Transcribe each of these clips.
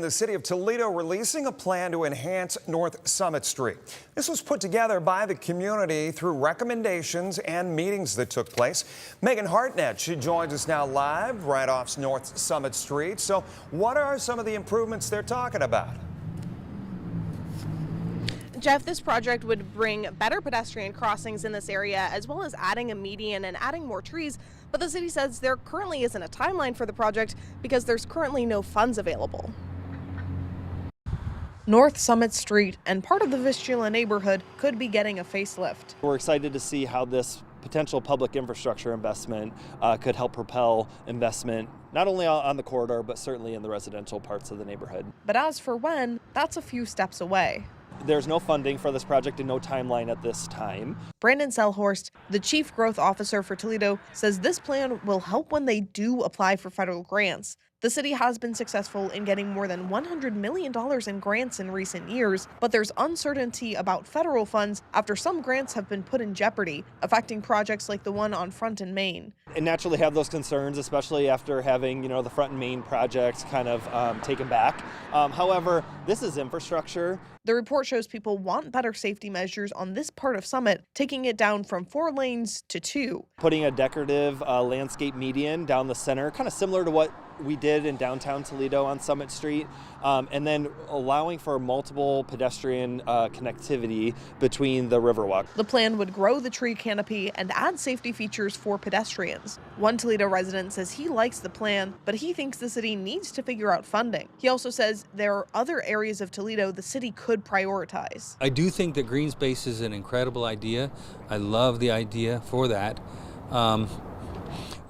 The city of Toledo releasing a plan to enhance North Summit Street. This was put together by the community through recommendations and meetings that took place. Megan Hartnett, she joins us now live right off North Summit Street. So what are some of the improvements they're talking about? Jeff, this project would bring better pedestrian crossings in this area, as well as adding a median and adding more trees. But the city says there currently isn't a timeline for the project because there's currently no funds available. North Summit Street and part of the Vistula neighborhood could be getting a facelift. We're excited to see how this potential public infrastructure investment could help propel investment not only on the corridor, but certainly in the residential parts of the neighborhood. But as for when, that's a few steps away. There's no funding for this project and no timeline at this time. Brandon Selhorst, the chief growth officer for Toledo, says this plan will help when they do apply for federal grants. The city has been successful in getting more than $100 million in grants in recent years, but there's uncertainty about federal funds after some grants have been put in jeopardy, affecting projects like the one on Front and Main. And naturally have those concerns, especially after having, the Front and Main projects kind of taken back. However, this is infrastructure. The report shows people want better safety measures on this part of Summit, taking it down from 4 lanes to 2. Putting a decorative landscape median down the center, kind of similar to what we did in downtown Toledo on Summit Street, and then allowing for multiple pedestrian connectivity between the Riverwalk. The plan would grow the tree canopy and add safety features for pedestrians. One Toledo resident says he likes the plan, but he thinks the city needs to figure out funding. He also says there are other areas of Toledo the city could prioritize. I do think that green space is an incredible idea. I love the idea for that.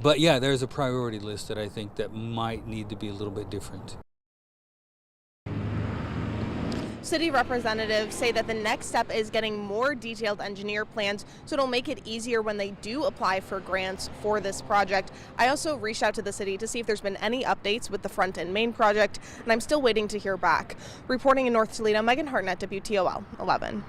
But yeah, there's a priority list that I think that might need to be a little bit different. City representatives say that the next step is getting more detailed engineer plans so it'll make it easier when they do apply for grants for this project. I also reached out to the city to see if there's been any updates with the Front and Main project, and I'm still waiting to hear back. Reporting in North Toledo, Megan Hartnett, WTOL 11.